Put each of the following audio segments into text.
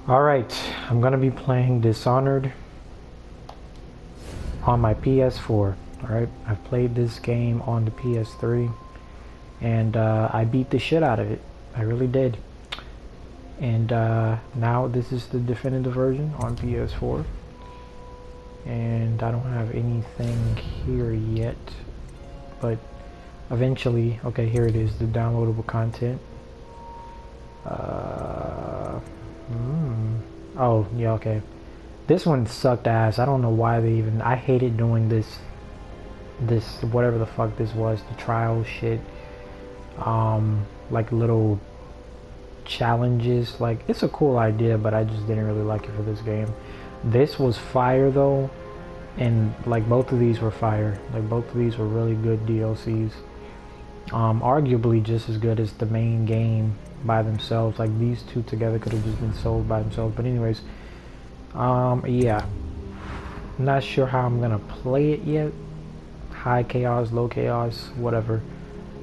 Alright, I'm gonna be playing Dishonored on my PS4. Alright, I've played this game on the PS3 and I beat the shit out of it. I really did. And now this is the definitive version on PS4. And I don't have anything here yet, but eventually, okay, here it is, the downloadable content. Oh, yeah, okay. This one sucked ass. I don't know why they even... I hated doing this, whatever the fuck this was, the trial shit. Like little challenges. Like, it's a cool idea, but I just didn't really like it for this game. This was fire, though. And, like, both of these were fire. Like, both of these were really good DLCs. Arguably just as good as the main game by themselves. Like, these two together could have just been sold by themselves. But anyways, yeah, not sure how I'm gonna play it yet. High chaos, low chaos, whatever,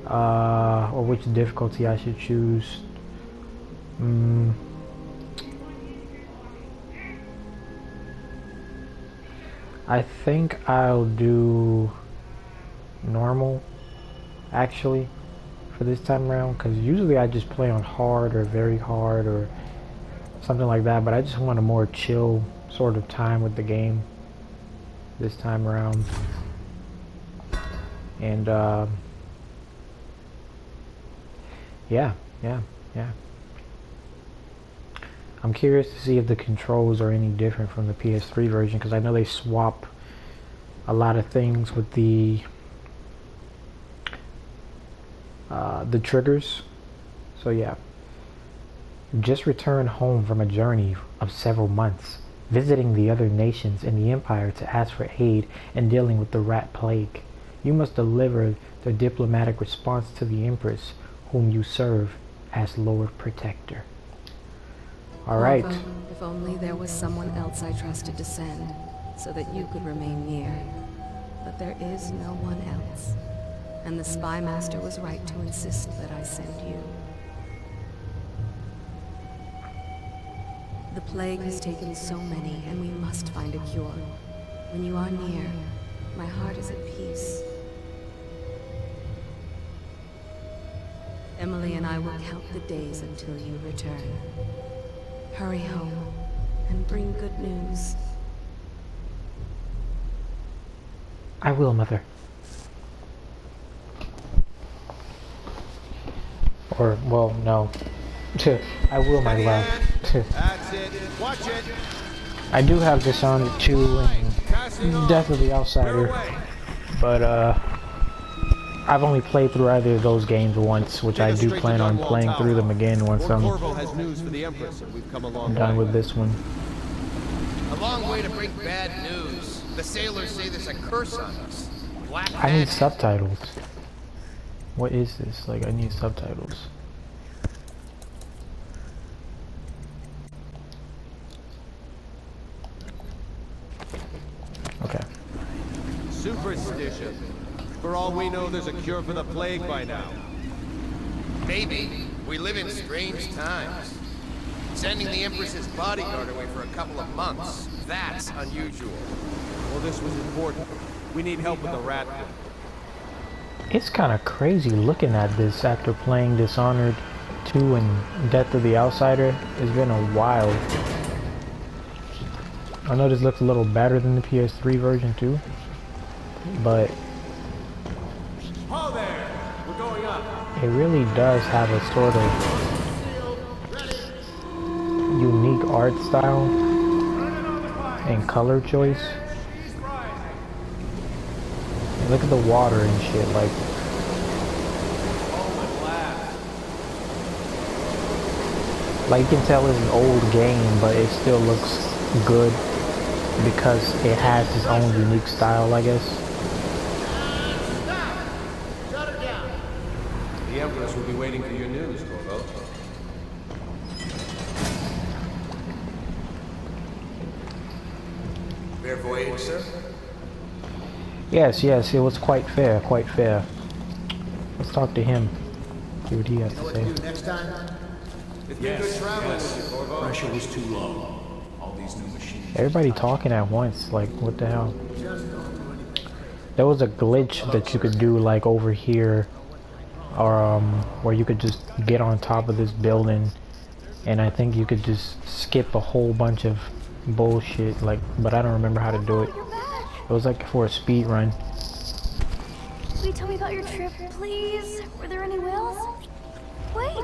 or which difficulty I should choose. I think I'll do normal, actually, for this time around, because usually I just play on hard or very hard or something like that, but I just want a more chill sort of time with the game this time around. And yeah. I'm curious to see if the controls are any different from the PS3 version, because I know they swap a lot of things with the triggers. So yeah. Just returned home from a journey of several months, visiting the other nations in the Empire to ask for aid in dealing with the rat plague. You must deliver the diplomatic response to the Empress, whom you serve as Lord Protector. Alright. If only there was someone else I trusted to send, so that you could remain near. But there is no one else. And the Spy Master was right to insist that I send you. The plague has taken so many, and we must find a cure. When you are near, my heart is at peace. Emily and I will count the days until you return. Hurry home, and bring good news. I will, Mother. Or, well, no. I will, my love. That's it. Watch it. I do have Dishonored 2 and Death of the Outsider, but I've only played through either of those games once, which I do plan on playing through them again once I'm done with this one. A long way to bring bad news. The sailors say there's a curse on us. Black I need magic. subtitles. What is this? Like, I need subtitles. Okay. Superstition. For all we know, there's a cure for the plague by now. Maybe. We live in strange times. Sending the Empress's bodyguard away for a couple of months. That's unusual. Well, this was important. We need help with the rat plague. It's kind of crazy looking at this after playing Dishonored 2 and Death of the Outsider. It's been a while. I know this looks a little better than the PS3 version too, but it really does have a sort of unique art style and color choice. And look at the water and shit, like you can tell it's an old game, but it still looks good because it has its own unique style, I guess. The Empress will be waiting for your news, Corvo. Fair voyage, sir? Yes, it was quite fair, quite fair. Let's talk to him. See what he has to say. It's been good traveling with you, Corvo. pressure was too low. All these new machines. Everybody talking at once, like what the hell? There was a glitch that you could do like over here, or where you could just get on top of this building, and I think you could just skip a whole bunch of bullshit, like, but I don't remember how to do it. It was like for a speed run. Will you tell me about your trip, please? Were there any whales? Wait,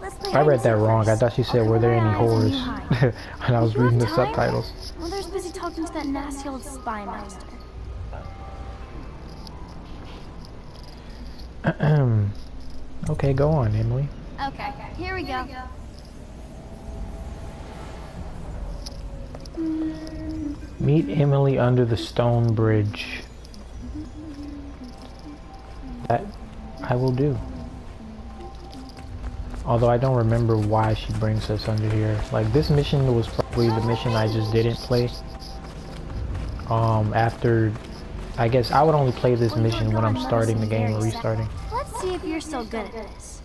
let's play I read hide that and seek wrong. I first. thought she said, I'll were there cover any my eyes and whores? you hide. When I was You have reading the time? subtitles. Mother's busy talking to that nasty old spy master. Okay, go on, Emily. Okay, here we go. Meet Emily under the stone bridge. That I will do. Although I don't remember why she brings us under here. Like, this mission was probably the mission I just didn't play. After, I guess I would only play this mission when I'm starting the game or restarting. Let's see if you're still good at this.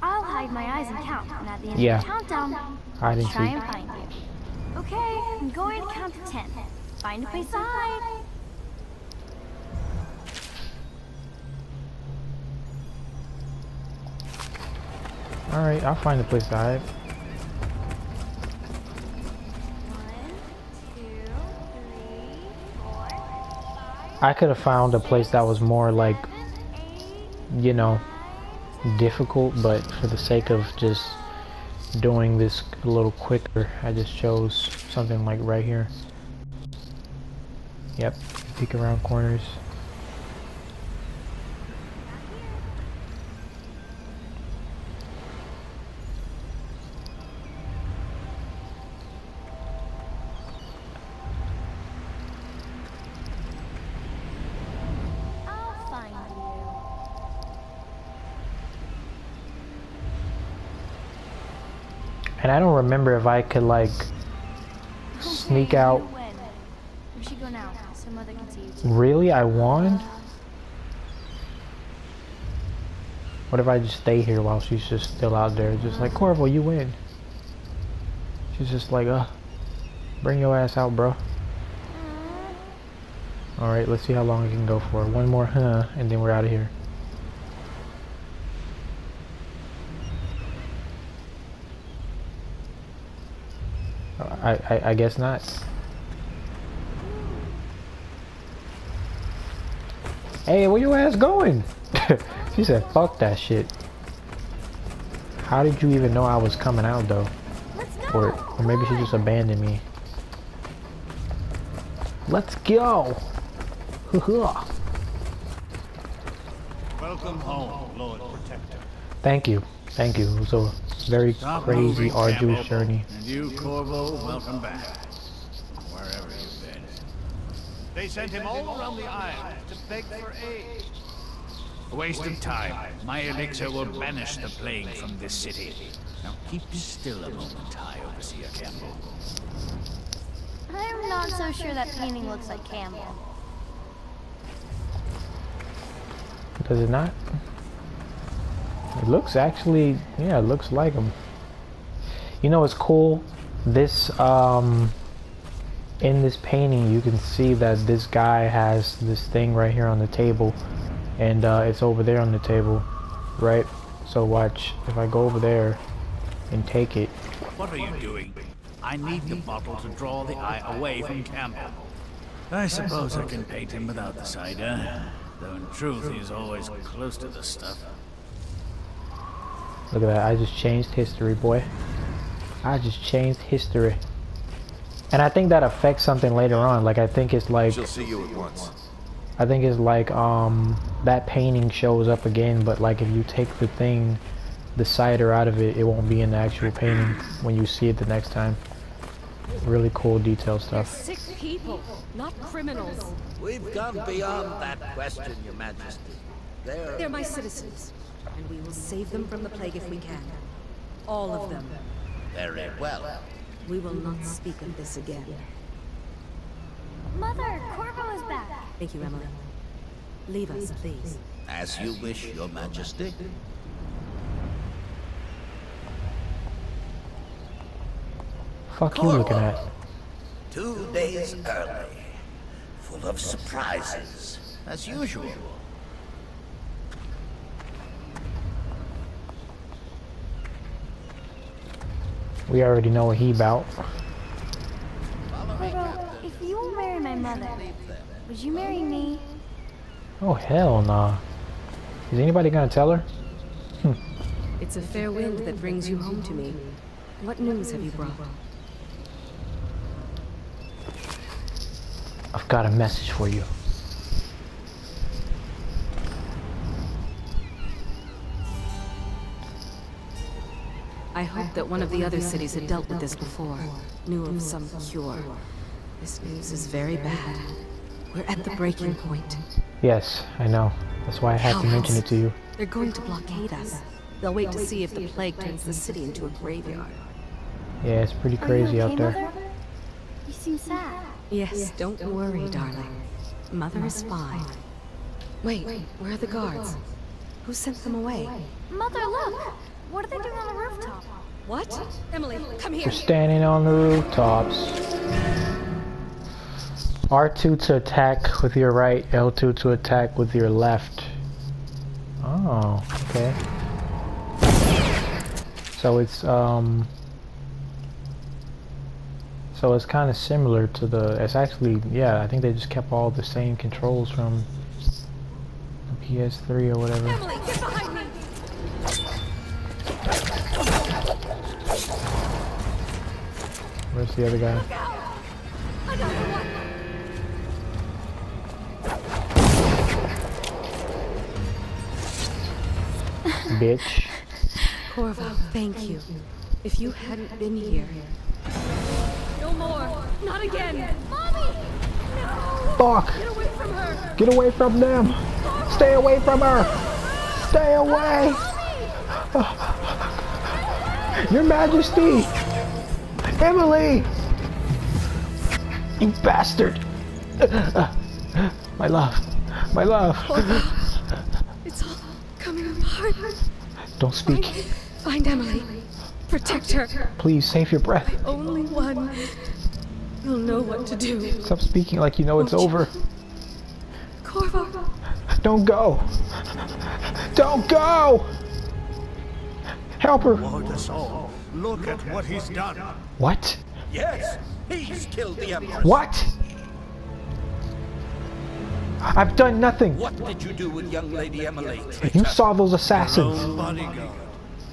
I'll hide my eyes and count, and at the end Yeah. of the countdown, Hide and try seek. and find you. Okay, I'm going to count to 10. Find a place to hide. Alright, I'll find a place to hide. 1, 2, 3, 4, 5, I could have found a place that was more like, 7, 8, you know, difficult, but for the sake of just doing this a little quicker, I just chose something like right here. Yep, peek around corners. I'll find you. And I don't remember if I could like sneak Okay, out. you win. We should go now, so Mother can see you too. Really? I won? What if I just stay here while she's just still out there? Just like, Corvo, you win. She's just like, bring your ass out, bro. Alright, let's see how long I can go for. One more, and then we're out of here. I guess not. Hey, where your ass going? She said, fuck that shit. How did you even know I was coming out though? Let's go. Or maybe she just abandoned me. Let's go. Welcome home, Lord Protector. Thank you. Thank you. It was a very Stop crazy, moving, arduous Campbell. journey. And you, Corvo, welcome back. Wherever you've been. They sent him all around the island to beg for aid. A waste of time. My elixir will banish the plague from this city. Now keep still a moment, High Overseer Campbell. I'm not so sure that painting looks like Campbell. Does it not? It looks actually, yeah, it looks like him. You know, it's cool. This, in this painting, you can see that this guy has this thing right here on the table, and it's over there on the table, right? So watch, if I go over there and take it. What are you doing? I need the bottle to draw the eye away from Campbell. I suppose I can paint him without the cider, though in truth he's always close to the stuff. Look at that, I just changed history, boy. I just changed history. And I think that affects something later on. Like, I think it's like, She'll see you at once. I think it's like, that painting shows up again, but like if you take the thing, the cider out of it, it won't be in the actual painting when you see it the next time. Really cool detail stuff. Sick people, not criminals. We've gone beyond that question, Your Majesty. They're my citizens, and we will save them from the plague if we can. All of them. Very well. We will not speak of this again. Mother, Corvo is back. Thank you, Emily. Leave us, please. As you wish, Your Majesty. Fuck you looking at? 2 days early. Full of surprises, as usual. We already know what he about. Corvo, if you will marry my mother, would you marry me? Oh hell nah. Is anybody gonna tell her? It's a fair wind that brings you home to me. What news have you brought? I've got a message for you. I hoped that one of the other cities had dealt with this before, knew of some cure. This news is very bad. We're at the breaking point. Yes, I know. That's why I had to mention it to you. They're going to blockade us. They'll wait to see if the plague turns the city into a graveyard. Yeah, it's pretty Are crazy you okay, out there. Mother? You seem sad. Yes, don't worry, darling. Mother is fine. Wait, where are the guards? Who sent them away? Mother, look! What are they doing on the rooftop? What? Emily, come here. We're standing on the rooftops. R2 to attack with your right, L2 to attack with your left. Oh, okay. So it's kind of similar to the, it's actually, yeah, I think they just kept all the same controls from the PS3 or whatever. Emily, get behind me! Where's the other guy? Another one! Bitch. Corvo, thank you. If you hadn't been here... No more! Not again! Mommy! No! Fuck! Get away from her! Get away from them! Stay away from her! Stay away! Your Majesty! Emily! You bastard! My love. My love. It's all coming apart. Don't speak. Find Emily. Protect her. Please save your breath. Only one. You'll know what to do. Stop speaking like you know it's over. Corvo. Don't go. Don't go! Help her. Lord us all. Look at what he's done. What? Yes, he's killed the Empress. What? I've done nothing. What did you do with young Lady Emily? You saw those assassins. Own bodyguard.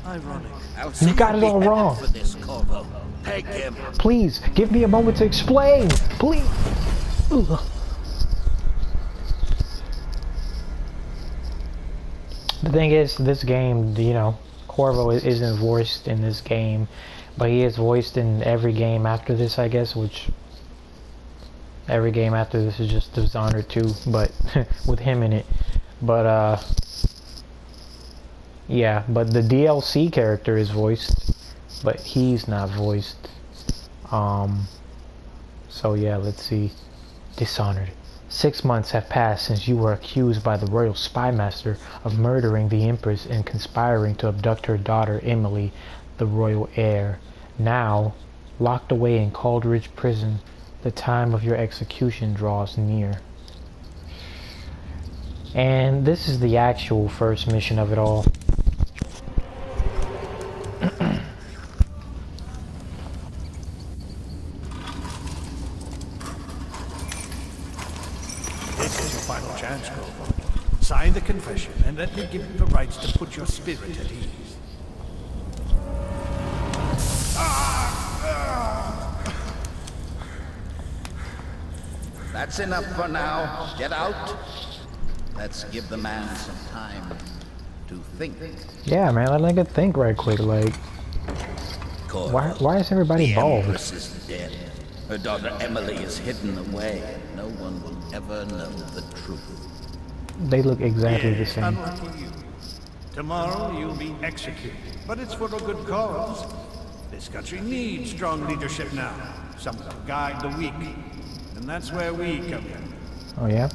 Ironic. I'll see You got it all beheaded wrong. for this, Corvo. Peg him. Please, give me a moment to explain. Please. Ugh. The thing is, this game, you know, Corvo isn't voiced in this game, but he is voiced in every game after this, I guess, which every game after this is just Dishonored 2, but with him in it. But yeah, but the DLC character is voiced, but he's not voiced. So yeah, let's see. Dishonored. 6 months have passed since you were accused by the royal spy master of murdering the Empress and conspiring to abduct her daughter Emily, the royal heir. Now, locked away in Coldridge prison, the time of your execution draws near. And this is the actual first mission of it all. This is your final chance, Corvo. Sign the confession and let me give you the rights to put your spirit at ease. That's enough for now. Get out. Let's give the man some time to think. Yeah, man, let nigga think right quick. Like, Corvo, why is everybody the bald? Empress is dead. Her daughter Emily is hidden away. No one will ever know the truth. They look exactly the same. Unlucky you. Tomorrow you'll be executed, but it's for a good cause. This country needs strong leadership now, someone to guide the weak, and that's where we come in. Oh yeah?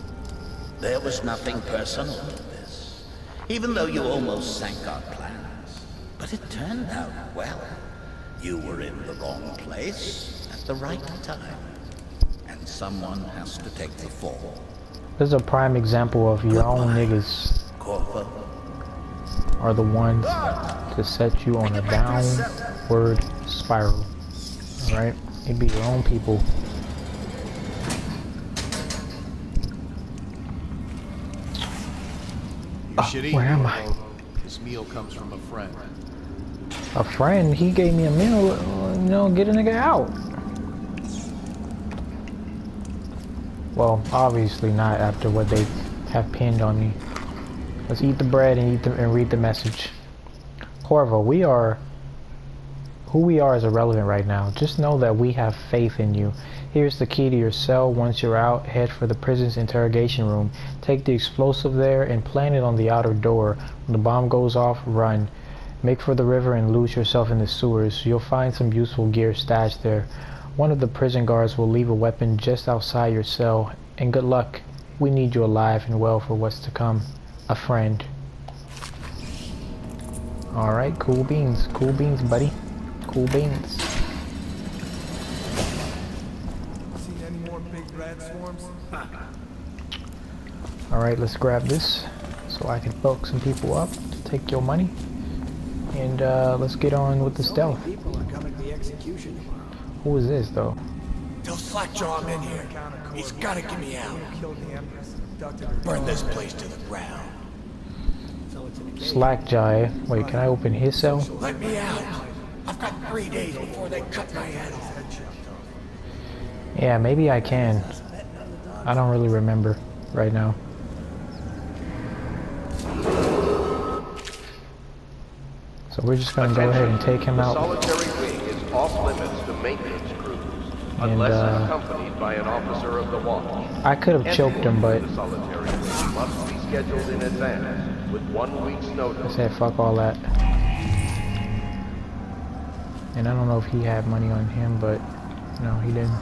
There was nothing personal to this, even though you almost sank our plans. But it turned out well. You were in the wrong place at the right time. And someone has to take the fall. This is a prime example of your own niggas Corvo. are the ones to set you on a downward spiral. Alright? It be your own people. You should eat. Where am I? This meal comes from a friend. A friend, he gave me a meal, you know, get a nigga out. Well, obviously not after what they have pinned on me. Let's eat the bread and read the message. Corvo, who we are is irrelevant right now. Just know that we have faith in you. Here's the key to your cell. Once you're out, head for the prison's interrogation room. Take the explosive there and plant it on the outer door. When the bomb goes off, run. Make for the river and lose yourself in the sewers. You'll find some useful gear stashed there. One of the prison guards will leave a weapon just outside your cell. And good luck. We need you alive and well for what's to come. A friend. Alright, cool beans. Cool beans, buddy. Cool beans. See any more big rat swarms? Alright, let's grab this so I can fuck some people up to take your money. And let's get on with the stealth. People are coming to the execution tomorrow. Who is this though? Tell Slackjaw I'm in here. He's gotta get me out. Killed the Empress, abducted her Burn this daughter. place to the ground. So it's in a cave. Slackjaw, eh? Wait, can I open his cell? Let me out. I've got 3 days before they cut my head off. Yeah, maybe I can. I don't really remember right now. So we're just gonna go ahead and take him The out. solitary wing is off limits to maintenance crews, And, unless accompanied by an officer of the watch. I could have choked him, but The solitary wing must be scheduled in advance, with 1 week's I notice. said fuck all that. And I don't know if he had money on him, but no, he didn't.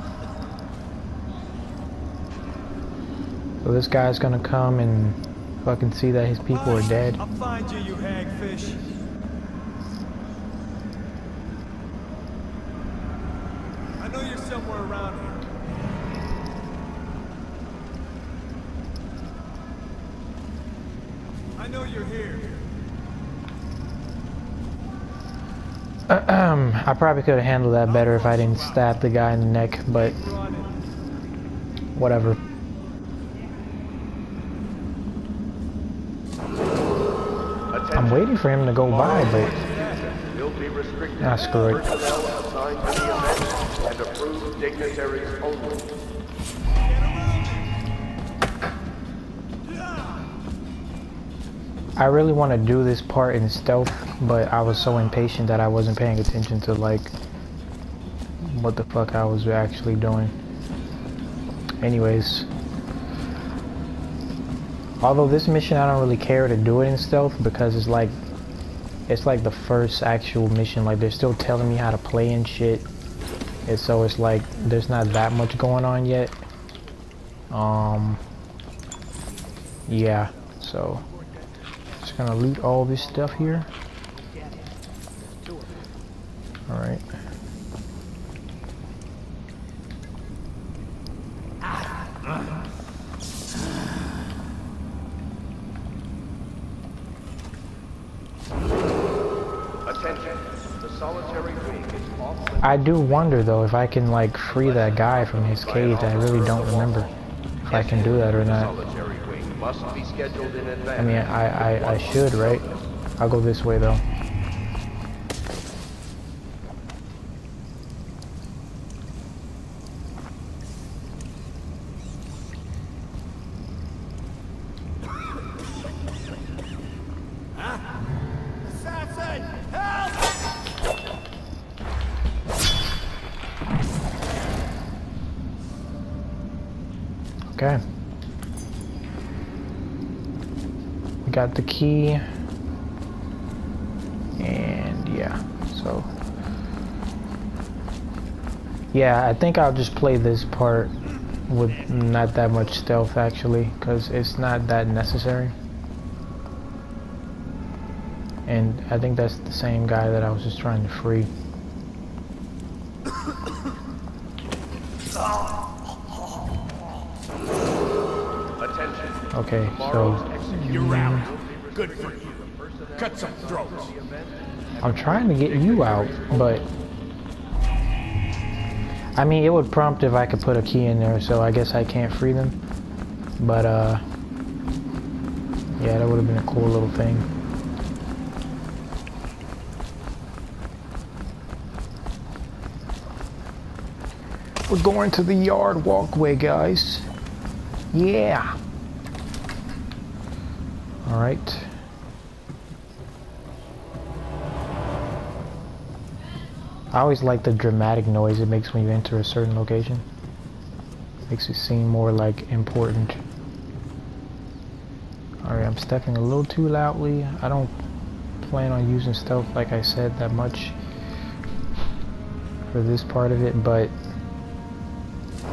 So this guy's gonna come and fucking see that his people are dead. I'll find you, you hagfish. I know you're somewhere around here. I know you're here. I probably could have handled that better if I didn't stab the guy in the neck, but whatever. I'm waiting for him to go by, but Will be restricted ah, screw it. personnel assigned to the event and approved dignitaries only. I really want to do this part in stealth, but I was so impatient that I wasn't paying attention to like what the fuck I was actually doing. Anyways, although this mission I don't really care to do it in stealth because it's like the first actual mission. Like they're still telling me how to play and shit, and so it's like there's not that much going on yet. Yeah, so just gonna loot all this stuff here. All right. Attention, the solitary wing is off limits. I do wonder though if I can like free that guy from his cage. I really don't remember if I can do that or not. Solitary wing must be scheduled in advance. I mean, I should, right? I'll go this way though. Assassin! Help! Okay. We got the key. And yeah, so. Yeah, I think I'll just play this part with not that much stealth actually, because it's not that necessary. And I think that's the same guy that I was just trying to free. Attention. Okay, Tomorrow's so execution. You're out. Good for you. Cut some throats. I'm trying to get you out, but I mean, it would prompt if I could put a key in there, so I guess I can't free them. But yeah, that would have been a cool little thing. We're going to the yard walkway, guys. Yeah. All right. I always like the dramatic noise it makes when you enter a certain location. Makes it seem more like important. Alright, I'm stepping a little too loudly. I don't plan on using stealth, like I said, that much for this part of it, but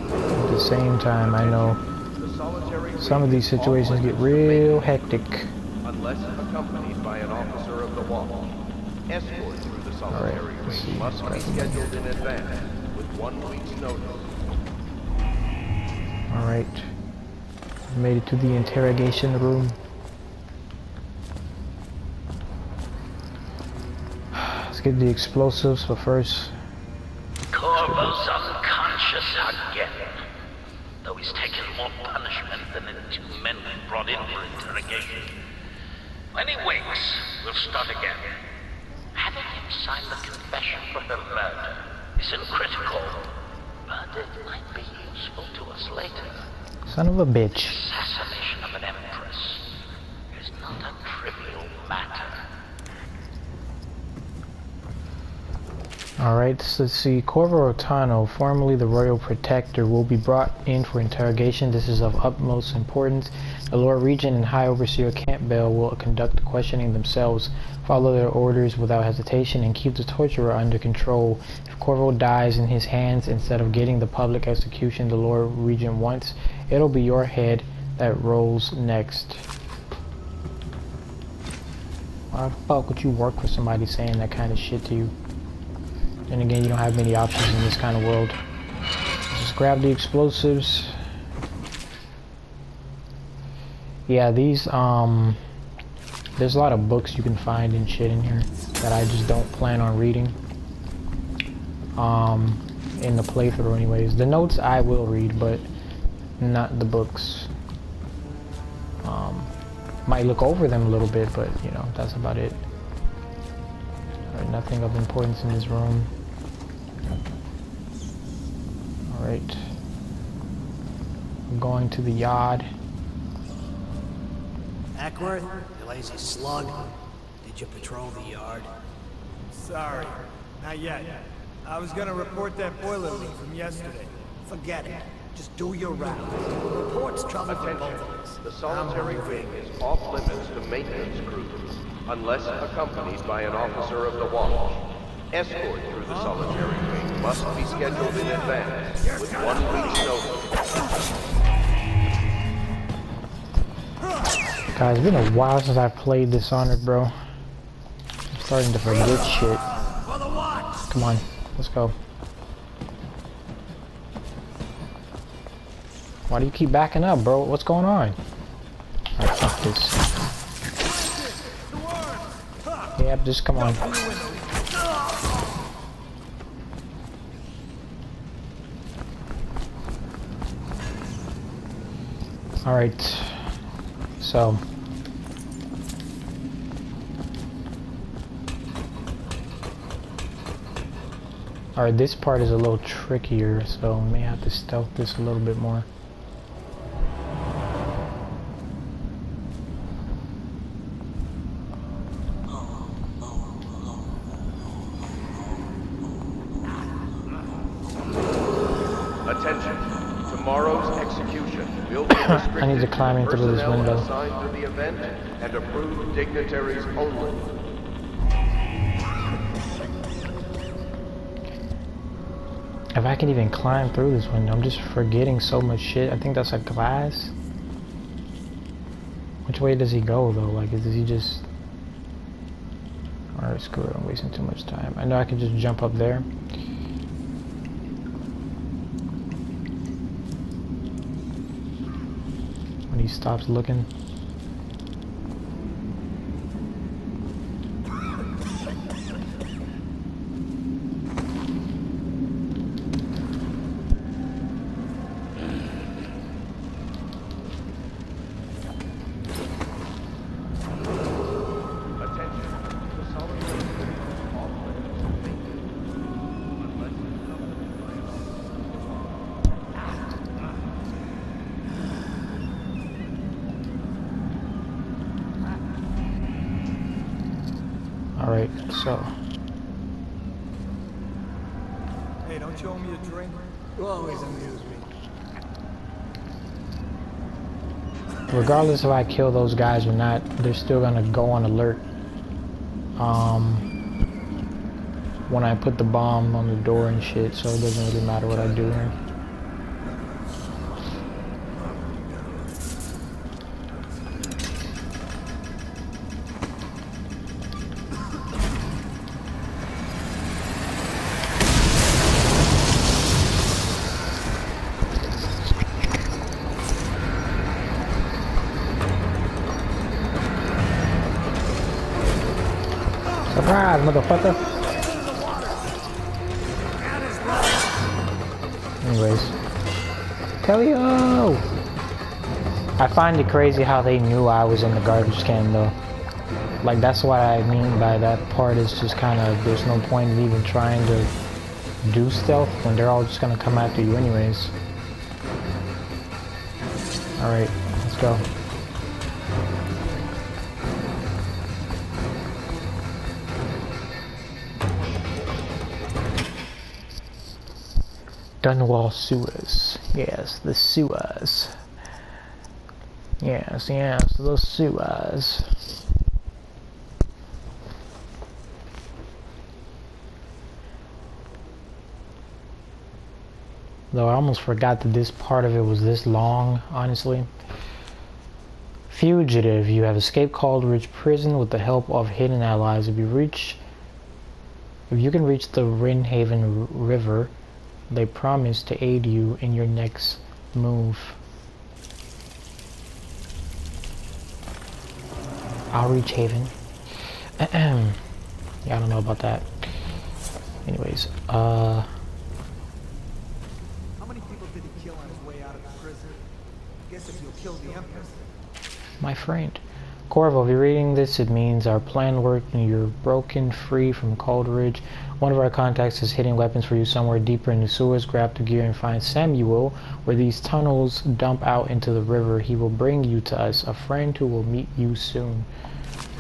at the same time, I know some of these situations get real hectic. Unless accompanied by an officer of the watch. Escort through the solitary wing must be scheduled in advance with 1 week's notice. Alright. Made it to the interrogation room. Let's get the explosives, but first... Corvo's unconscious again. Though he's taken more punishment than the 2 men we brought in for interrogation. When he wakes, we'll start again. Having him sign the confession for her murder isn't critical, but it might be useful to us later. Son of a bitch. Assassination of an empress is not a trivial matter. Alright, so let's see. Corvo Rotano, formerly the Royal Protector, will be brought in for interrogation. This is of utmost importance. The Lord Regent and High Overseer Campbell will conduct the questioning themselves, follow their orders without hesitation, and keep the torturer under control. If Corvo dies in his hands instead of getting the public execution the Lord Regent wants, it'll be your head that rolls next. Why the fuck would you work for somebody saying that kind of shit to you? And again, you don't have many options in this kind of world. Just grab the explosives. Yeah, these, there's a lot of books you can find and shit in here that I just don't plan on reading. In the playthrough anyways. The notes I will read, but not the books. Might look over them a little bit, but you know, that's about it. Alright, nothing of importance in this room. Alright. I'm going to the yard. Ackworth, you lazy slug. Did you patrol the yard? Sorry, not yet. I was gonna report that boiler leak from yesterday. Forget it. Just do your round. Reports trouble for both of us. The solitary wing is off limits to maintenance crews, unless accompanied by an officer of the watch. Escort through the solitary wing must be scheduled in advance with 1 week's notice. Guys, it's been a while since I played Dishonored, bro. I'm starting to forget shit. Come on, let's go. Why do you keep backing up, bro? What's going on? Alright, fuck this. Yep, just come on. Alright. So. Alright, this part is a little trickier, so I may have to stealth this a little bit more. Attention. Tomorrow's execution will be restricted I need to climb in through this personnel window. assigned to the event and approved dignitaries only. If I can even climb through this window, I'm just forgetting so much shit. I think that's a glass. Which way does he go though? Like, does he just... Alright, screw it, I'm wasting too much time. I know I can just jump up there. he stops looking. Alright, so Hey, don't you owe me a drink? You always amuse me. regardless if I kill those guys or not, they're still gonna go on alert when I put the bomb on the door and shit, so it doesn't really matter what I do here. Surprise, motherfucker! Anyways, Telio! I find it crazy how they knew I was in the garbage can though. Like, that's what I mean by that part is just kind of, there's no point in even trying to do stealth when they're all just gonna come after you anyways. Alright, let's go. Dunwall sewers. Yes, the sewers. Yes, yes, the sewers. Though I almost forgot that this part of it was this long, honestly. Fugitive, you have escaped Coldridge prison with the help of hidden allies. If you can reach the Rinhaven River, they promise to aid you in your next move. I'll reach Haven. Yeah, I don't know about that. Anyways, How many people did he kill on his way out of the prison? Guess if you'll kill the Empress. my friend. Corvo, if you're reading this, it means our plan worked and you're broken free from Coldridge. One of our contacts is hiding weapons for you somewhere deeper in the sewers. Grab the gear and find Samuel, where these tunnels dump out into the river. He will bring you to us, a friend who will meet you soon.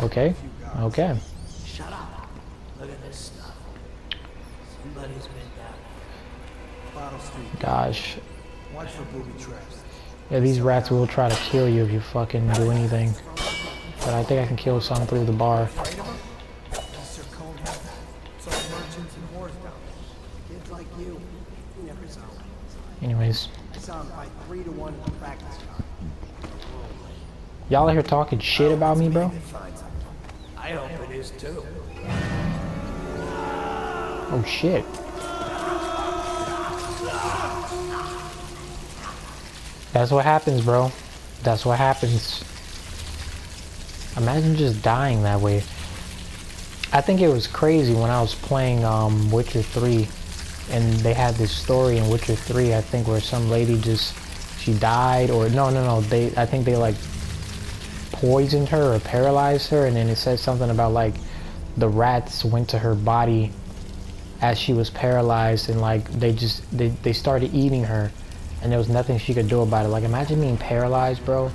Okay? Okay. Shut up. Look at this stuff. Somebody's been down. Bottle Street. Gosh. Watch for booby traps. Yeah, these rats will try to kill you if you fucking do anything. But I think I can kill some through the bar. Kids like you, never saw one. Anyways. I saw him fight 3-1 in the practice car. Y'all are here talking shit about me, bro? I hope it is too. Oh shit. That's what happens, bro. That's what happens. Imagine just dying that way. I think it was crazy when I was playing Witcher 3 and they had this story in Witcher 3, I think, where some lady just, she died, or no, I think they like poisoned her or paralyzed her, and then it said something about like the rats went to her body as she was paralyzed and like they started eating her and there was nothing she could do about it. Like, imagine being paralyzed, bro,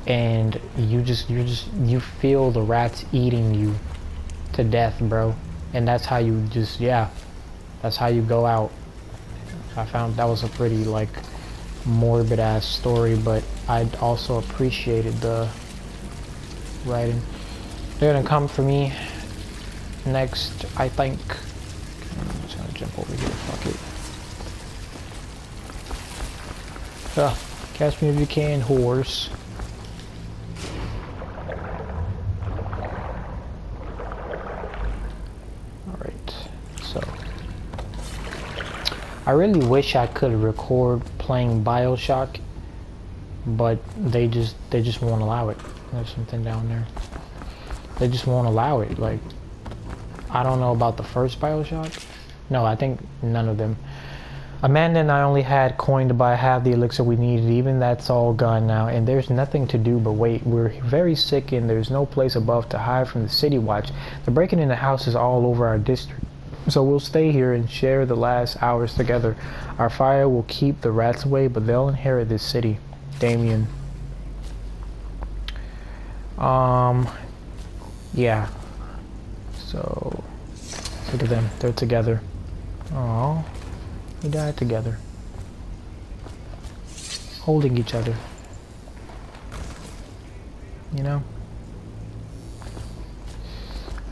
and you feel the rats eating you to death, bro, and that's how you just, yeah, that's how you go out. I found that was a pretty like morbid ass story, but I also appreciated the writing. They're gonna come for me next, I think. I'm just gonna jump over here, fuck it. Catch me if you can, horse. Alright, so I really wish I could record playing BioShock but they just won't allow it. There's something down there. They just won't allow it. Like, I don't know about the first BioShock. No, I think none of them. Amanda and I only had coin to buy half the elixir we needed. Even that's all gone now, and there's nothing to do but wait. We're very sick and there's no place above to hide from the city watch. The breaking into houses all over our district. So we'll stay here and share the last hours together. Our fire will keep the rats away, but they'll inherit this city. Damien. Yeah. So, look at them. They're together. Aww. We died together. Holding each other. You know?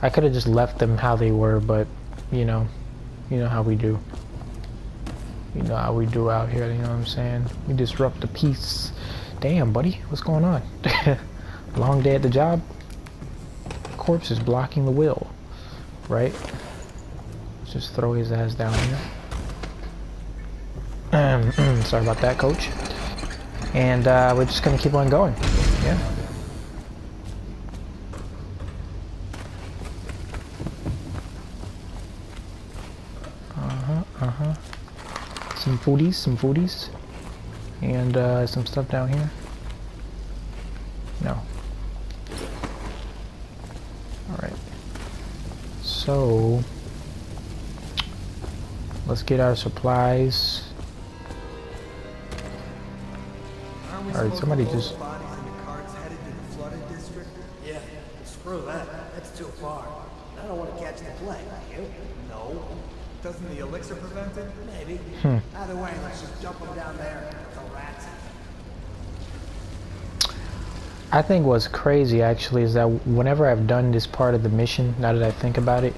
I could have just left them how they were, but, you know how we do. You know how we do out here, you know what I'm saying? We disrupt the peace. Damn, buddy, what's going on? Long day at the job? Corpse is blocking the will, right? Let's just throw his ass down here. Sorry about that, coach. And we're just gonna keep on going. Yeah. Some foodies. And some stuff down here. No. Alright. So let's get our supplies. Alright, somebody just... Yeah, screw that. That's too far. I don't want to catch the plague, you? No. Doesn't the elixir prevent it? Maybe. Either way, let's just dump them down there. The rats. I think what's crazy actually is that whenever I've done this part of the mission, now that I think about it,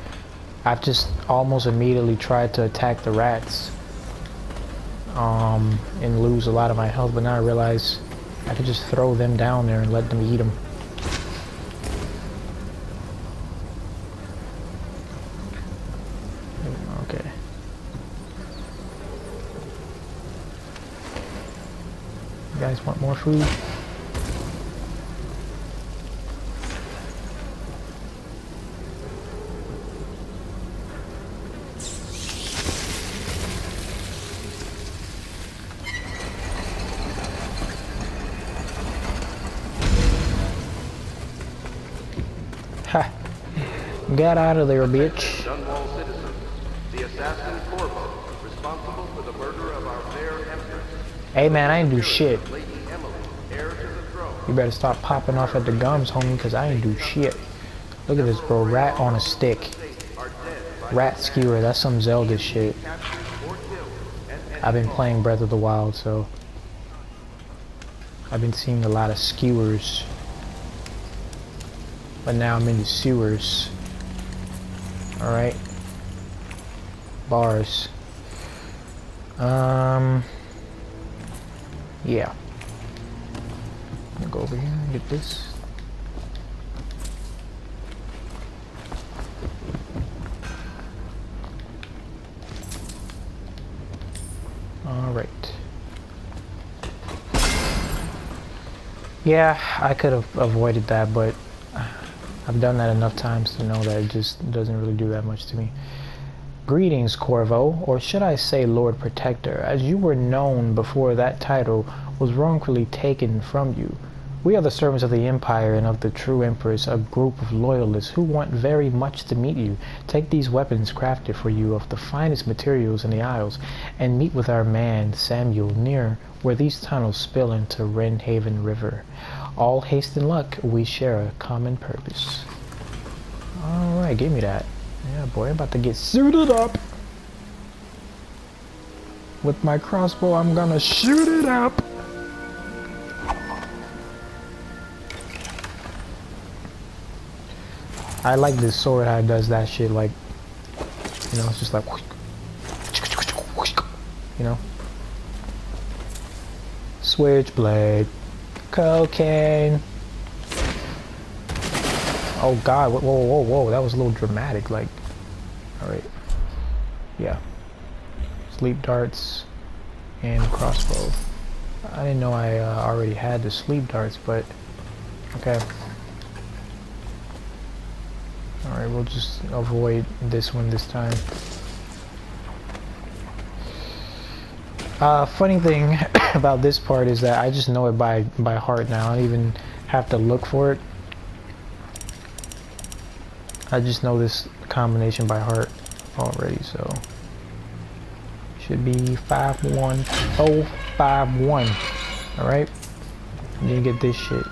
I've just almost immediately tried to attack the rats. And lose a lot of my health, but now I realize I could just throw them down there and let them eat them. Okay. You guys want more food? Ha! Get out of there, bitch. Dunwall citizen, the assassin Corvo, responsible for the murder of our fair empress. Hey man, I ain't do shit. Lady Emily, heir to the throne. You better stop popping off at the gums, homie, because I ain't do shit. Look at this, bro. Rat on a stick. Rat skewer. That's some Zelda shit. I've been playing Breath of the Wild, so I've been seeing a lot of skewers. But now I'm into sewers. Alright. Bars. Yeah. I'm gonna go over here and get this. Alright. Yeah, I could have avoided that, but I've done that enough times to know that it just doesn't really do that much to me. Greetings, Corvo, or should I say Lord Protector, as you were known before that title was wrongfully taken from you. We are the servants of the Empire and of the true Empress, a group of loyalists who want very much to meet you. Take these weapons crafted for you of the finest materials in the Isles, and meet with our man Samuel near where these tunnels spill into Wrenhaven River. All haste and luck, we share a common purpose. Alright, give me that. Yeah, boy, I'm about to get suited up. With my crossbow, I'm gonna shoot it up. I like this sword how it does that shit, like, you know, it's just like, you know. Switchblade. Cocaine. Oh god, whoa, that was a little dramatic, like, alright. Yeah. Sleep darts and crossbow. I didn't know I already had the sleep darts, but okay. Alright, we'll just avoid this one this time. Funny thing about this part is that I just know it by heart now. I don't even have to look for it. I just know this combination by heart already, so should be 51051. Alright? And then you get this shit.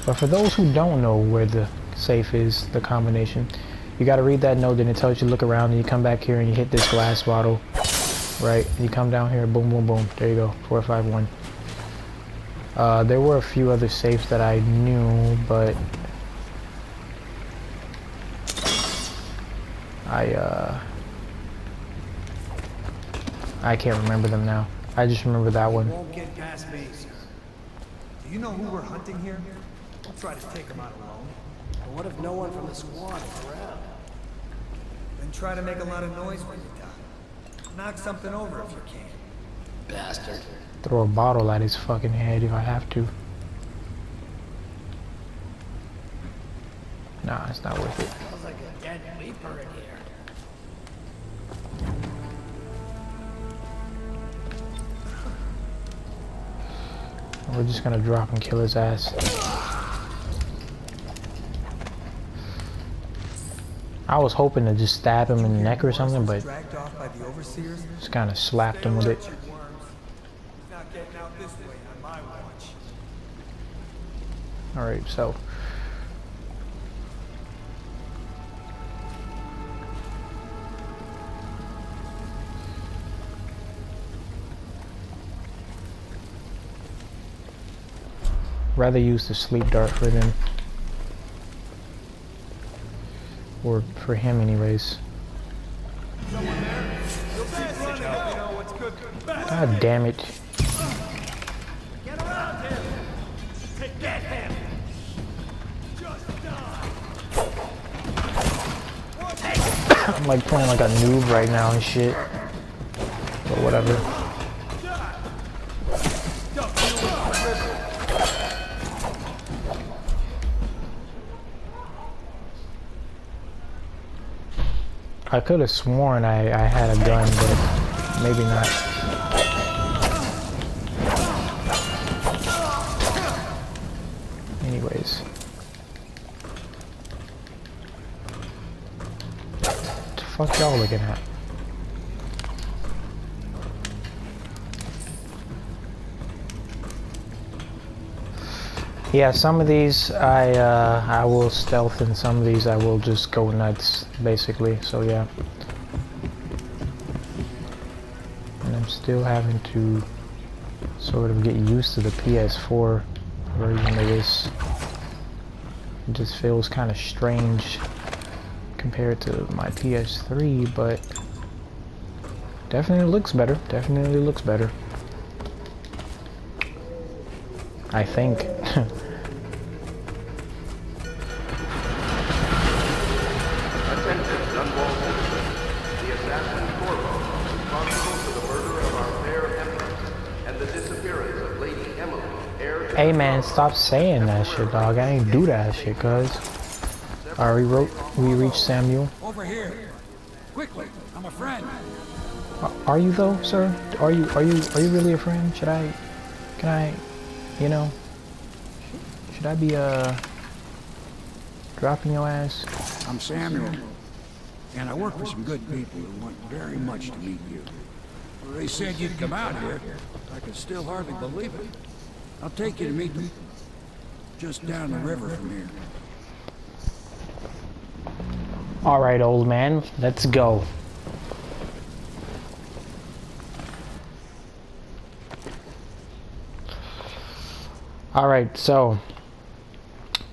But for those who don't know where the safe is, the combination, you gotta read that note, then it tells you to look around, and you come back here and you hit this glass bottle. Right, you come down here, boom, boom, boom. There you go, 451. There were a few other safes that I knew, but I can't remember them now. I just remember that one. Won't get past me, sir. Do you know who we're hunting here? I'll try to take him out alone. But what if no one from the squad is around? Then try to make a lot of noise when you die. Knock something over if you can. Bastard. Throw a bottle at his fucking head if I have to. Nah, it's not worth it. Sounds like a dead reaper in here. We're just gonna drop and kill his ass. I was hoping to just stab him in the neck or something, but just kind of slapped him with it. Alright, so rather use the sleep dart for them. Or for him anyways. God damn it. I'm like playing like a noob right now and shit. But whatever. I could have sworn I had a gun, but maybe not. Anyways. What the fuck y'all looking at? Yeah, some of these I will stealth, and some of these I will just go nuts, basically. So yeah, and I'm still having to sort of get used to the PS4 version of this. It just feels kind of strange compared to my PS3, but definitely looks better. Definitely looks better. I think. Hey man, stop saying that shit, dog. I ain't do that shit, cuz. Alright, we reached Samuel. Over here. Quickly, I'm a friend. Are you though, sir? Are you really a friend? Can I, you know, should I be dropping your ass? I'm Samuel, and I work for some good people who want very much to meet you. Well, they said you'd come out here. I can still hardly believe it. I'll take you to meet them just down the river from here. Alright, old man, let's go. Alright, so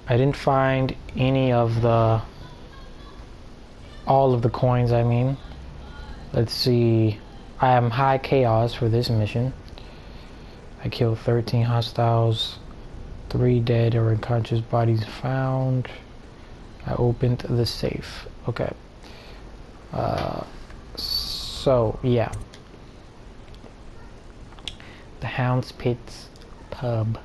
I didn't find any of all of the coins, I mean. Let's see. I am high chaos for this mission. I killed 13 hostiles, 3 dead or unconscious bodies found. I opened the safe. Okay. So, yeah. The Hound's Pits pub.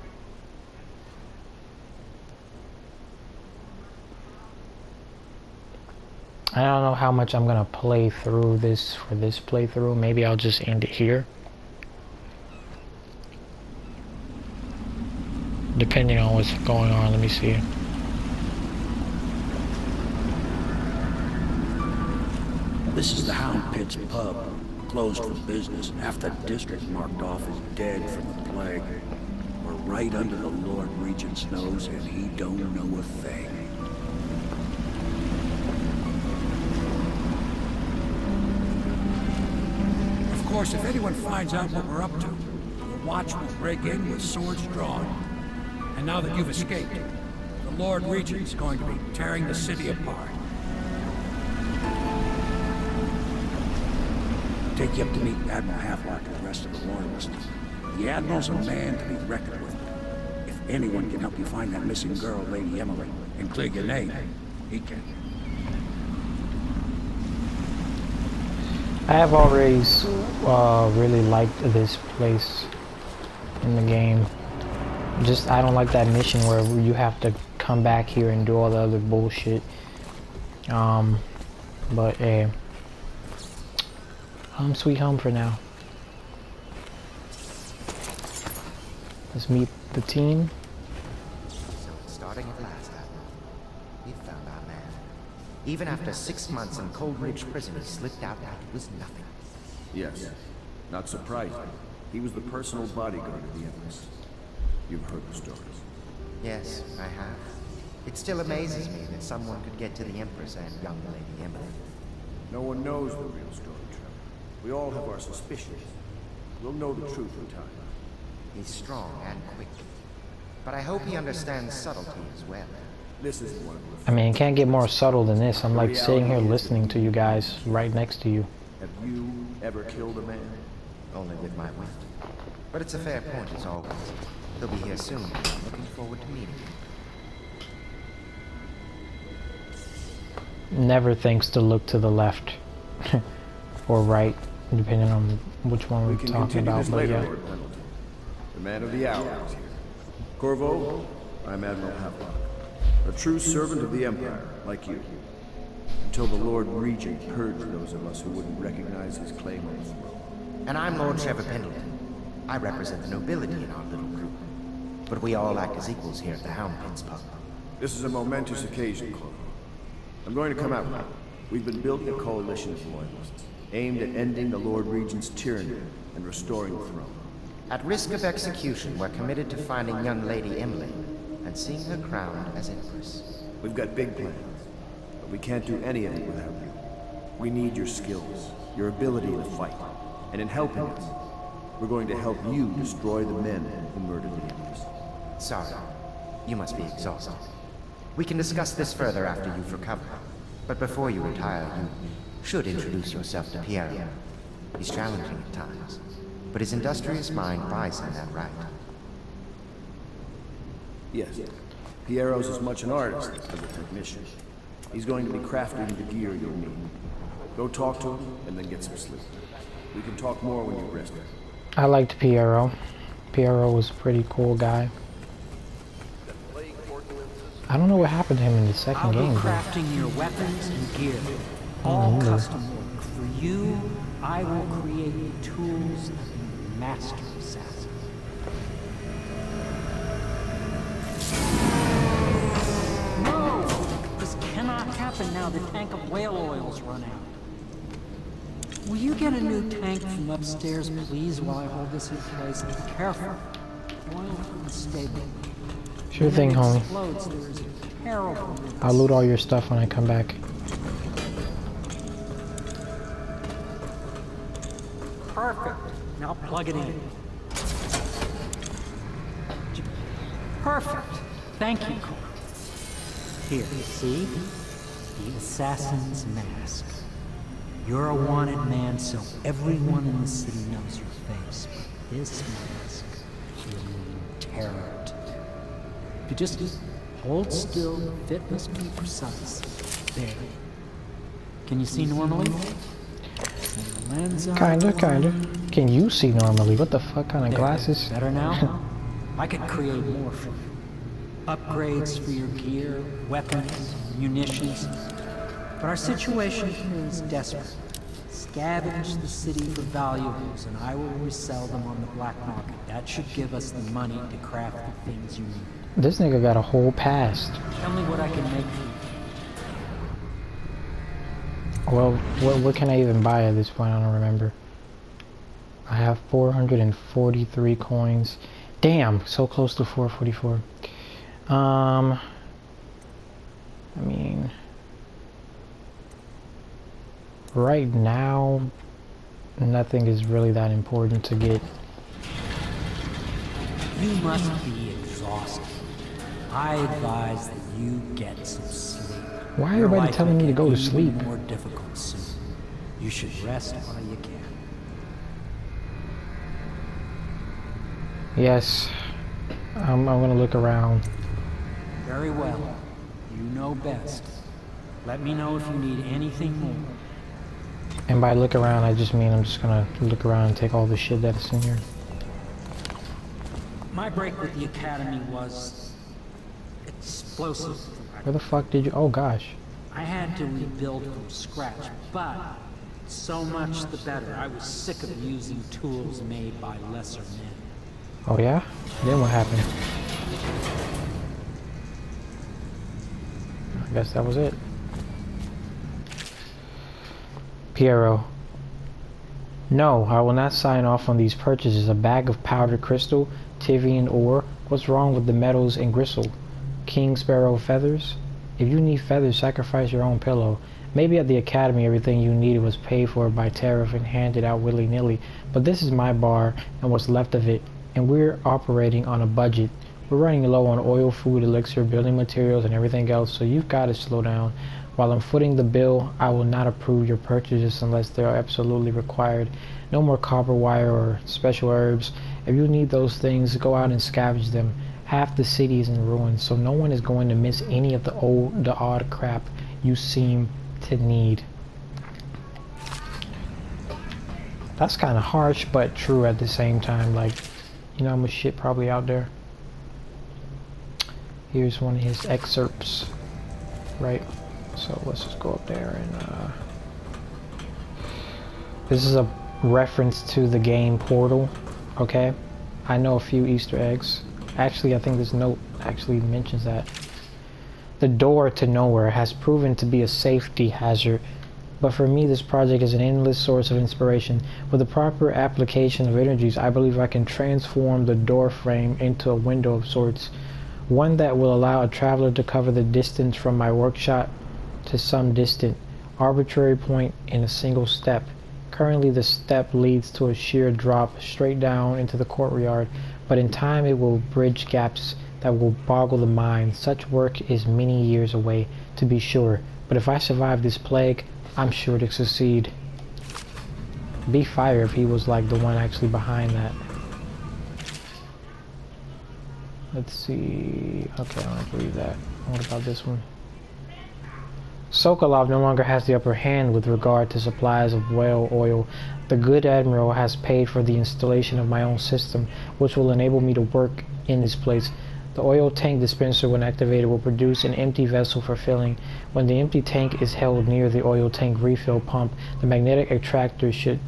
I don't know how much I'm gonna play through this for this playthrough. Maybe I'll just end it here, depending on what's going on. Let me see. This is the Hound Pits pub, closed for business. Half the district marked off as dead from the plague. We're right under the Lord Regent's nose, and he don't know a thing. Of course, if anyone finds out what we're up to, the watch will break in with swords drawn. And now that you've escaped, the Lord Regent's going to be tearing the city apart. Take you up to meet Admiral Havelock and the rest of the Loyalists. The Admiral's a man to be reckoned with. If anyone can help you find that missing girl, Lady Emily, and clear your name, he can. I have already really liked this place in the game. Just, I don't like that mission where you have to come back here and do all the other bullshit. But hey, home sweet home for now. Let's meet the team. So it's starting at last, Admiral. We've found our man. Even after 6 months in Coldridge prison, he slipped out like it was nothing. Yes. Not surprising. He was the personal bodyguard of the Empress. You've heard the stories. Yes, I have. It still amazes me that someone could get to the Empress and young Lady Emily. No one knows the real story, Trevor. We all have our suspicions. We'll know the truth in time. He's strong and quick. But I hope he understands subtlety as well. This is one of I mean, it can't get more subtle than this. I'm like sitting here listening to you guys right next to you. Have you ever killed a man? Only with my wit. But it's a fair point as always. He'll be here soon. I'm looking forward to meeting him. Never thinks to look to the left or right, depending on which one we're talking about. But yeah. Lord Pendleton. The man of the hour is here. Corvo, I'm Admiral Havelock. A true servant of the Empire, like you. Until the Lord Regent purged those of us who wouldn't recognize his claim on the throne. And I'm Lord Trevor Pendleton. I represent the nobility in our little group. But we all act as equals here at the Hound Pits pub. This is a momentous occasion, Corvo. I'm going to come out now. We've been building a coalition of loyalists, aimed at ending the Lord Regent's tyranny and restoring the throne. At risk of execution, we're committed to finding young Lady Emily and seeing her crowned as Empress. We've got big plans, but we can't do any of it without you. We need your skills, your ability to fight, and in helping us, we're going to help you destroy the men who murdered the Empress. Sorry, you must be exhausted. We can discuss this further after you've recovered. But before you retire, you should introduce yourself to Piero. He's challenging at times, but his industrious mind buys him that right. Yes. Piero's as much an artist as a technician. He's going to be crafting the gear you'll need. Go talk to him, and then get some sleep. We can talk more when you're rested. I liked Piero. Piero was a pretty cool guy. I don't know what happened to him in the second game. I'll be crafting your weapons and gear. All custom work. For you, I will create the tools of the master assassin. No! This cannot happen now. The tank of whale oil's run out. Will you get a new tank from upstairs, please, while I hold this in place? Be careful. Oil unstable. Sure thing, homie. I'll loot all your stuff when I come back. Perfect. Now plug it in. Perfect. Thank you. Here, see? The assassin's mask. You're a wanted man, so everyone in the city knows your face. But this mask will mean terror. If you just hold still, the fit must be precise. There. Can you see normally? Kinda. can you see normally? What the fuck kind of glasses? Better now? I could create more for you. Upgrades for your gear, weapons, munitions. But our situation is desperate. Scavenge the city for valuables, and I will resell them on the black market. That should give us the money to craft the things you need. This nigga got a whole past. Tell me what I can make for you. Well, what can I even buy at this point? I don't remember. I have 443 coins. Damn, so close to 444. I mean, right now, nothing is really that important to get. You must be exhausted. I advise that you get some sleep. Why are everybody telling me to go to sleep? More difficult soon. You should rest while you can. Yes, I'm gonna look around. Very well. You know best. Let me know if you need anything more. And by look around, I just mean I'm just gonna look around and take all the shit that's in here. My break with the Academy was explosive. Where the fuck did you? Oh gosh. I had to rebuild from scratch, but so much the better. I was sick of using tools made by lesser men. Oh yeah? Then what happened? I guess that was it. Piero. No, I will not sign off on these purchases. A bag of powdered crystal, Tivian ore. What's wrong with the metals and gristle? King Sparrow feathers? If you need feathers, sacrifice your own pillow. Maybe at the Academy everything you needed was paid for by tariff and handed out willy-nilly, but this is my bar and what's left of it, and we're operating on a budget. We're running low on oil, food, elixir, building materials, and everything else, so you've got to slow down. While I'm footing the bill, I will not approve your purchases unless they are absolutely required. No more copper wire or special herbs. If you need those things, go out and scavenge them. Half the city is in ruins, so no one is going to miss any of the odd crap you seem to need. That's kind of harsh, but true at the same time. Like, you know how much shit probably out there? Here's one of his excerpts, right? So let's just go up there and this is a reference to the game Portal, okay? I know a few Easter eggs. Actually, I think this note actually mentions that. The door to nowhere has proven to be a safety hazard, but for me this project is an endless source of inspiration. With the proper application of energies, I believe I can transform the door frame into a window of sorts, one that will allow a traveler to cover the distance from my workshop to some distant, arbitrary point in a single step. Currently the step leads to a sheer drop straight down into the courtyard, but in time it will bridge gaps that will boggle the mind. Such work is many years away, to be sure, but if I survive this plague, I'm sure to succeed. Be fire if he was like the one actually behind that. Let's see. Okay, I don't believe that. What about this one? Sokolov no longer has the upper hand with regard to supplies of whale oil. The good admiral has paid for the installation of my own system, which will enable me to work in this place. The oil tank dispenser, when activated, will produce an empty vessel for filling. When the empty tank is held near the oil tank refill pump, the magnetic attractor should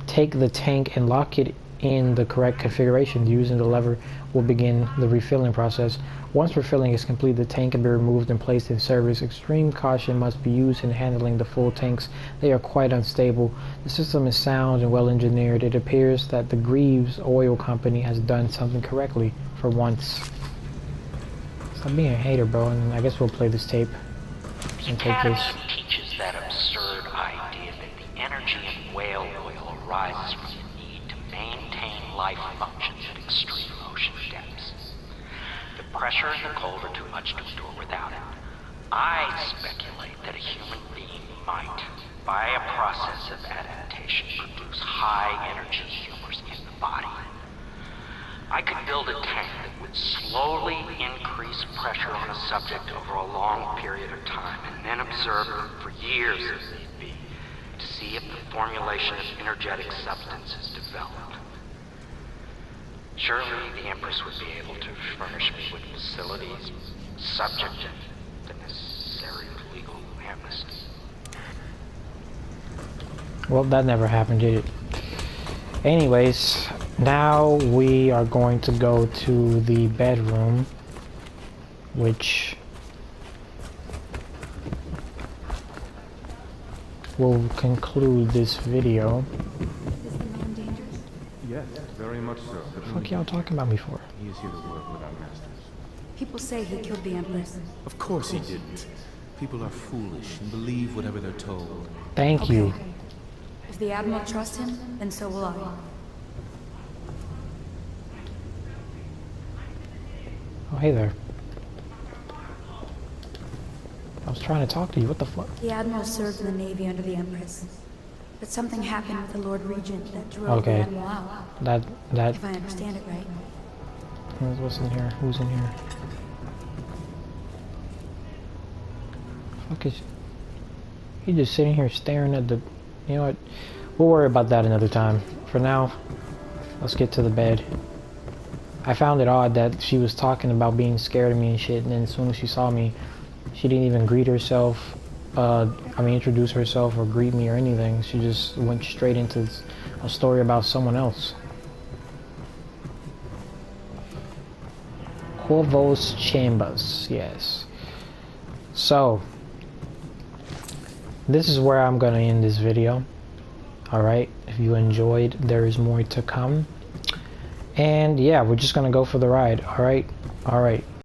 take the tank and lock it in the correct configuration. Using the lever will begin the refilling process. Once refilling is complete, the tank can be removed and placed in service. Extreme caution must be used in handling the full tanks. They are quite unstable. The system is sound and well engineered. It appears that the Greaves Oil Company has done something correctly for once. Stop being a hater, bro, and I guess we'll play this tape and take this. Teaches that absurd idea that the energy in whale oil arises from the need to maintain life functions at extreme ocean depths. The pressure and the cold are too much to endure without it. I speculate that a human being might, by a process of adaptation, produce high-energy humors in the body. I could build a tank that would slowly increase pressure on a subject over a long period of time, and then observe them for years if need be, to see if the formulation of energetic substance is developed. Surely the Empress would be able to furnish me with facilities subject to the necessary legal amnesty. Well, that never happened, did it? Anyways, now we are going to go to the bedroom, which will conclude this video. Is the man dangerous? Yes, very much so. What the fuck y'all talking about me for? He is here to work with our masters. People say he killed the Empress. Of course he didn't. People are foolish and believe whatever they're told. Thank you. If the Admiral trusts him, then so will I. Oh, hey there. I was trying to talk to you. What the fuck? The Admiral served in the Navy under the Empress. But something happened with the Lord Regent that drove the Admiral out. That... If I understand it right. What's in here? Who's in here? Fuck is... He just sitting here staring at the... You know what? We'll worry about that another time. For now, let's get to the bed. I found it odd that she was talking about being scared of me and shit, and then as soon as she saw me, she didn't even greet herself, introduce herself or greet me or anything. She just went straight into a story about someone else. Corvo's Chambers, yes. So, this is where I'm gonna end this video. Alright, if you enjoyed, there is more to come. And yeah, we're just gonna go for the ride. Alright.